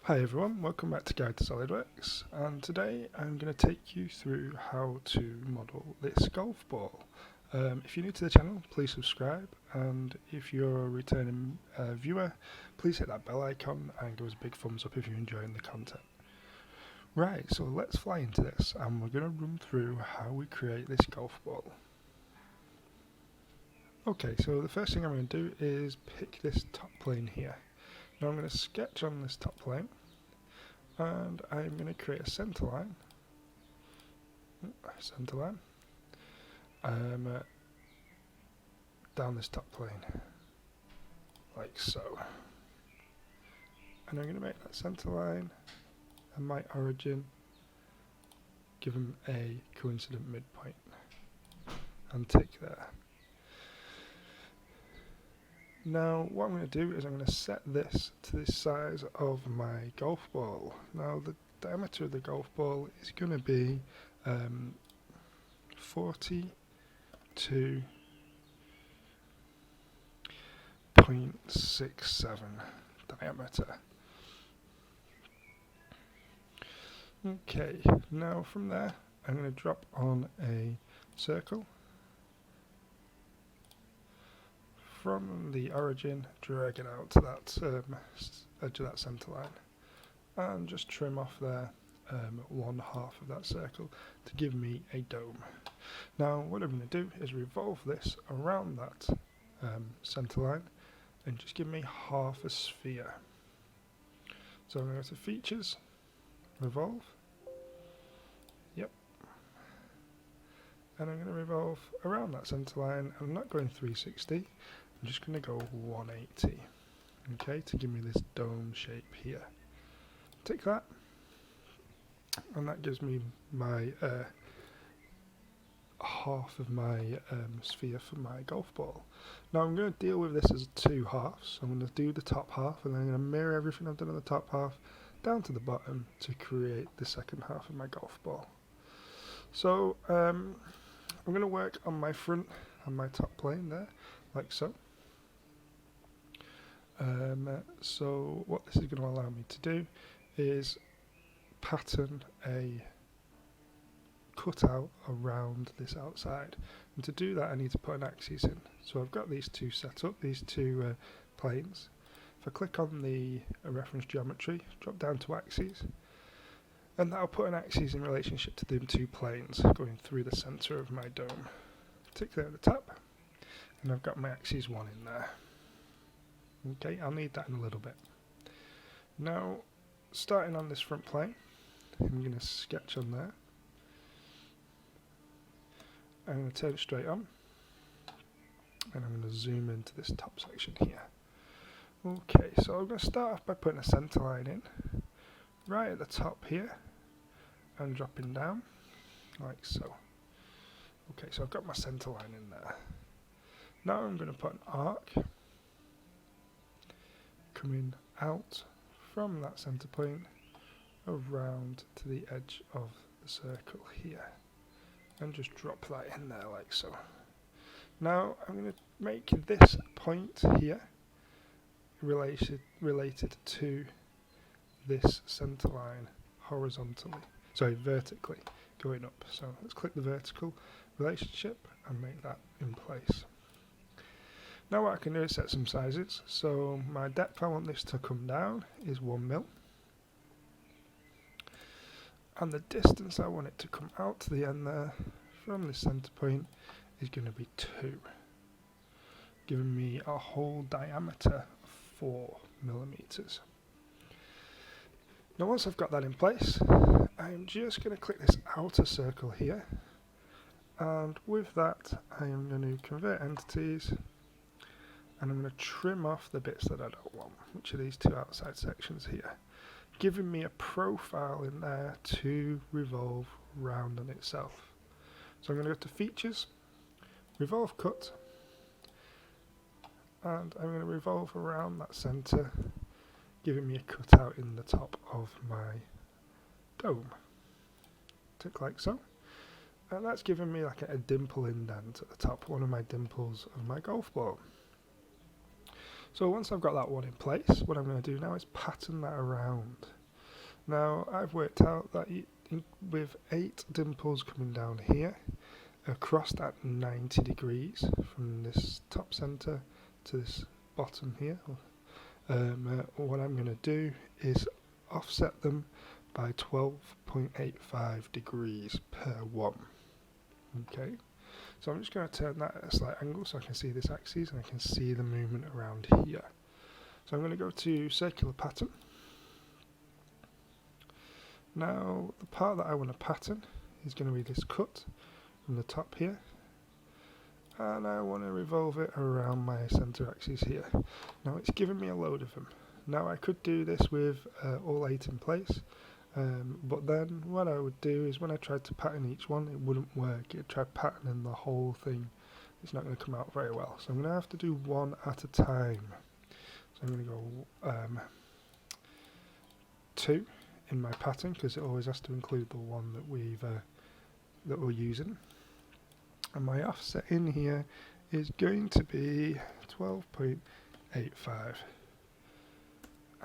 Hi everyone, welcome back to Guide to Solidworks, and today I'm going to take you through how to model this golf ball. If you're new to the channel, please subscribe, and if you're a returning viewer, please hit that bell icon and give us a big thumbs up if you're enjoying the content. Right, so let's fly into this, and we're going to run through how we create this golf ball. Okay, so the first thing I'm going to do is pick this top plane here. Now I'm going to sketch on this top plane, and I'm going to create a center line, down this top plane, like so. And I'm going to make that center line and my origin, give them a coincident midpoint, and tick there. Now what I'm going to do is I'm going to set this to the size of my golf ball. Now the diameter of the golf ball is going to be 42.67 diameter. Okay, now from there I'm going to drop on a circle. From the origin, drag it out to that edge of that centre line, and just trim off there 1/2 of that circle to give me a dome. Now what I'm going to do is revolve this around that centre line and just give me half a sphere. So I'm going to go to Features, Revolve, yep, and I'm going to revolve around that centre line. I'm not going 360. I'm just going to go 180, okay, to give me this dome shape here. Tick that, and that gives me my half of my sphere for my golf ball. Now I'm going to deal with this as two halves. I'm going to do the top half, and then I'm going to mirror everything I've done on the top half down to the bottom to create the second half of my golf ball. So I'm going to work on my front and my top plane there, like so. So what this is going to allow me to do is pattern a cutout around this outside, and to do that I need to put an axis in. So I've got these two set up, these two planes. If I click on the reference geometry, drop down to axes, and that'll put an axis in relationship to the two planes going through the centre of my dome. Tick there at the top, and I've got my axis 1 in there. Okay, I'll need that in a little bit. Now, starting on this front plane, I'm going to sketch on there. I'm going to turn it straight on, and I'm going to zoom into this top section here. Okay, so I'm going to start off by putting a centre line in, right at the top here, and dropping down, like so. Okay, so I've got my centre line in there. Now I'm going to put an arc coming out from that centre point around to the edge of the circle here, and just drop that in there like so. Now I'm going to make this point here related to this centre line vertically going up. So let's click the vertical relationship and make that in place. Now what I can do is set some sizes. So my depth I want this to come down is 1 mil. And the distance I want it to come out to the end there from the centre point is going to be 2. Giving me a whole diameter of 4 millimeters. Now once I've got that in place, I'm just going to click this outer circle here. And with that I am going to convert entities, and I'm going to trim off the bits that I don't want, which are these two outside sections here, giving me a profile in there to revolve round on itself. So I'm going to go to Features, Revolve Cut, and I'm going to revolve around that centre, giving me a cutout in the top of my dome. Tick like so. And that's giving me like a dimple indent at the top, one of my dimples of my golf ball. So once I've got that one in place, what I'm going to do now is pattern that around Now I've worked out that with 8 dimples coming down here across that 90 degrees from this top center to this bottom here, what I'm going to do is offset them by 12.85 degrees per one. Okay, so I'm just going to turn that at a slight angle so I can see this axis and I can see the movement around here. So I'm going to go to circular pattern. Now the part that I want to pattern is going to be this cut from the top here, and I want to revolve it around my center axis here. Now it's given me a load of them. Now I could do this with all 8 in place, but then what I would do is when I tried to pattern each one, it wouldn't work. It'd try patterning the whole thing. It's not going to come out very well. So I'm going to have to do one at a time. So I'm going to go 2 in my pattern because it always has to include the one that we're using. And my offset in here is going to be 12.85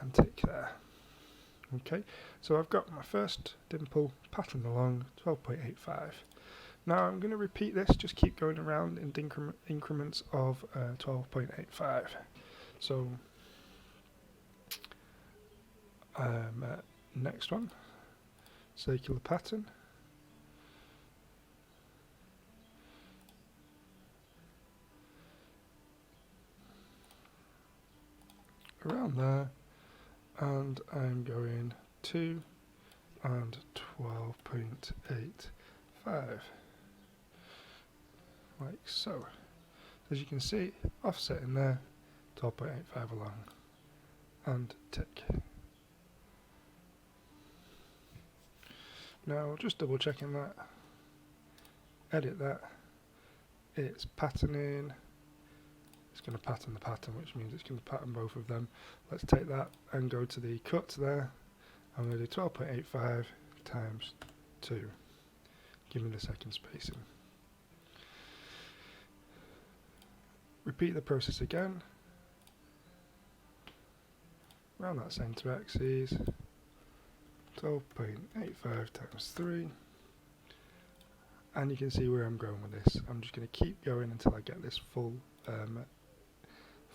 and tick there. Okay, so I've got my first dimple patterned along 12.85. Now I'm going to repeat this, just keep going around in increments of 12.85. So next one, circular pattern. Around there, and I'm going 2 and 12.85, like so. As you can see, offset in there, 12.85 along, and tick. Now just double checking that, edit that, it's patterning. It's going to pattern the pattern, which means it's going to pattern both of them. Let's take that and go to the cut there. I'm going to do 12.85 times 2. Give me the second spacing. Repeat the process again. Around that center axis. 12.85 times 3. And you can see where I'm going with this. I'm just going to keep going until I get this full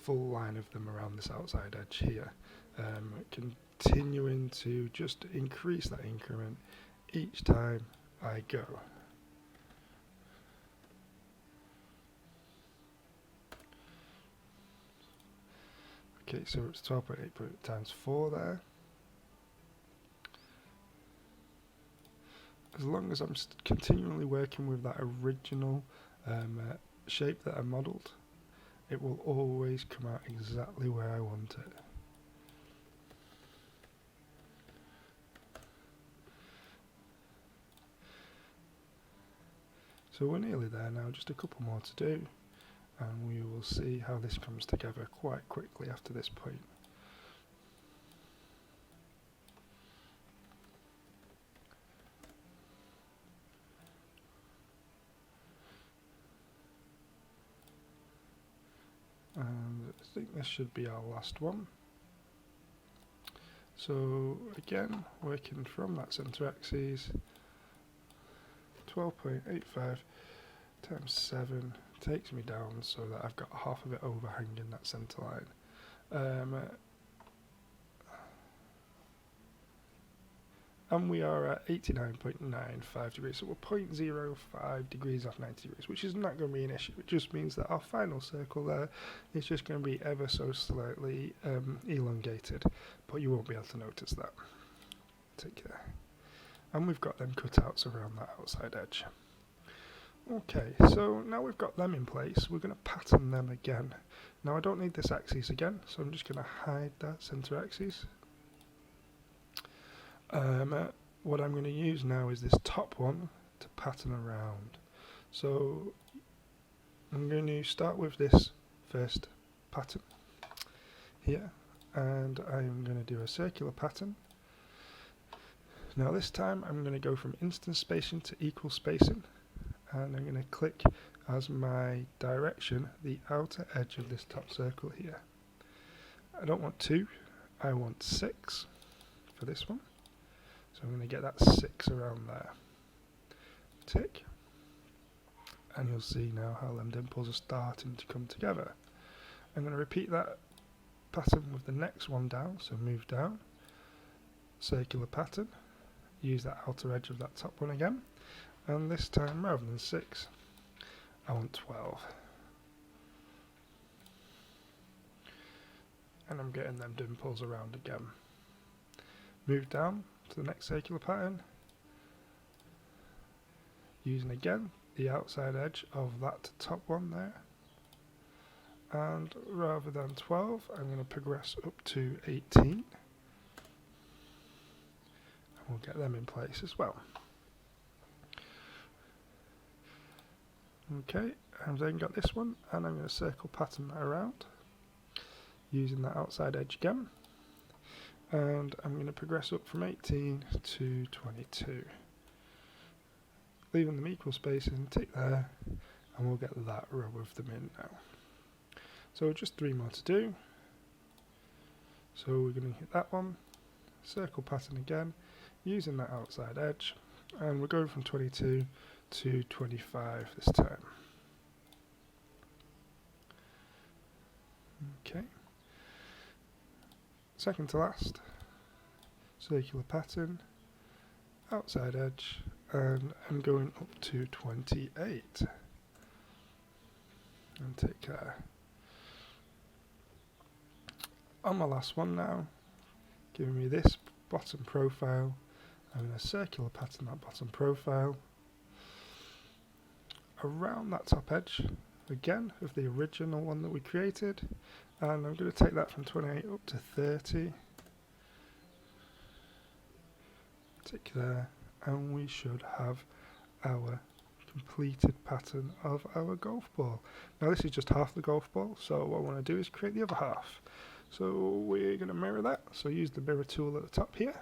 line of them around this outside edge here, continuing to just increase that increment each time I go. Okay, so it's 12.8 times 4 there. As long as I'm continually working with that original shape that I modelled, it will always come out exactly where I want it. So we're nearly there now, just a couple more to do, and we will see how this comes together quite quickly after this point. And I think this should be our last one. So again, working from that center axis, 12.85 times 7 takes me down so that I've got half of it overhanging that center line. And we are at 89.95 degrees, so we're 0.05 degrees off 90 degrees, which is not going to be an issue. It just means that our final circle there is just going to be ever so slightly elongated, but you won't be able to notice that. Take care. And we've got them cutouts around that outside edge. Okay, so now we've got them in place, we're going to pattern them again. Now I don't need this axis again, so I'm just going to hide that center axis. What I'm going to use now is this top one to pattern around. So I'm going to start with this first pattern here, and I'm going to do a circular pattern. Now this time I'm going to go from instant spacing to equal spacing, and I'm going to click as my direction the outer edge of this top circle here. I don't want 2, I want 6 for this one. So I'm going to get that 6 around there. Tick. And you'll see now how them dimples are starting to come together. I'm going to repeat that pattern with the next one down, so move down, circular pattern, use that outer edge of that top one again, and this time rather than 6, I want 12. And I'm getting them dimples around again. Move down to the next circular pattern, using again the outside edge of that top one there, and rather than 12 I'm going to progress up to 18 and we'll get them in place as well. Okay, I've then got this one and I'm going to circle pattern that around using that outside edge again, and I'm going to progress up from 18 to 22, leaving them equal spaces and tick there, and we'll get that row of them in now. So just 3 more to do. So we're going to hit that one, circle pattern again, using that outside edge, and we're going from 22 to 25 this time. Okay. Second to last, circular pattern, outside edge, and I'm going up to 28. And tick there. On my last one now, giving me this bottom profile, I'm going to circular pattern that bottom profile around that top edge again of the original one that we created, and I'm going to take that from 28 up to 30. Tick there, and we should have our completed pattern of our golf ball. Now this is just half the golf ball, so what I want to do is create the other half. So we're going to mirror that, so use the mirror tool at the top here.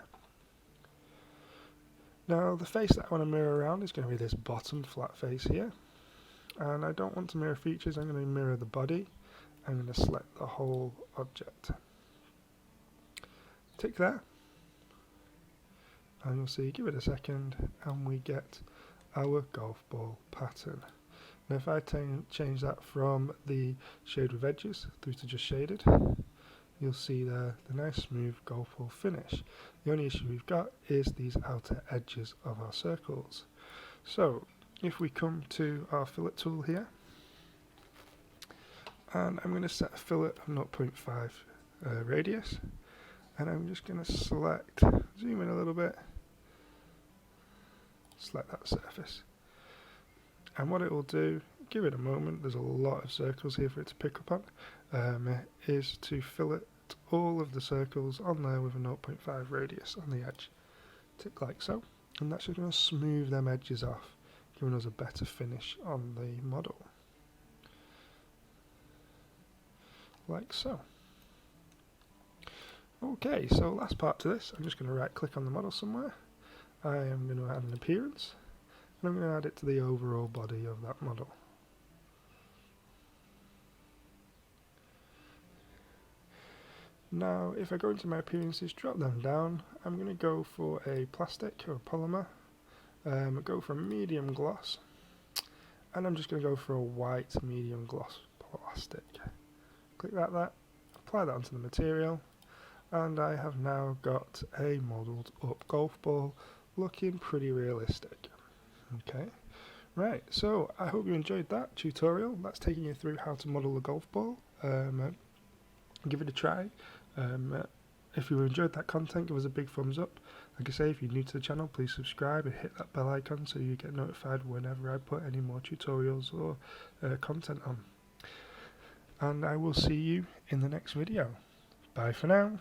Now the face that I want to mirror around is going to be this bottom flat face here, and I don't want to mirror features, I'm going to mirror the body. I'm going to select the whole object. Tick there, and you'll see, give it a second, and we get our golf ball pattern. Now if I change that from the shade with edges through to just shaded, you'll see there the nice smooth golf ball finish. The only issue we've got is these outer edges of our circles. So if we come to our fillet tool here, and I'm going to set a fillet of 0.5 radius, and I'm just going to select, zoom in a little bit, select that surface, and what it will do, give it a moment, there's a lot of circles here for it to pick up on, is to fillet all of the circles on there with a 0.5 radius on the edge. Tick like so, and that's just going to smooth them edges off, giving us a better finish on the model. Like so. Okay, so last part to this, I'm just going to right click on the model somewhere. I am going to add an appearance, and I'm going to add it to the overall body of that model. Now if I go into my appearances, drop them down, I'm going to go for a plastic or a polymer, go for a medium gloss, and I'm just going to go for a white medium gloss plastic. Click that, apply that onto the material, and I have now got a modelled up golf ball looking pretty realistic. Okay, right, so I hope you enjoyed that tutorial. That's taking you through how to model a golf ball. Give it a try. If you enjoyed that content, give us a big thumbs up. Like I say, if you're new to the channel, please subscribe and hit that bell icon so you get notified whenever I put any more tutorials or content on. And I will see you in the next video. Bye for now.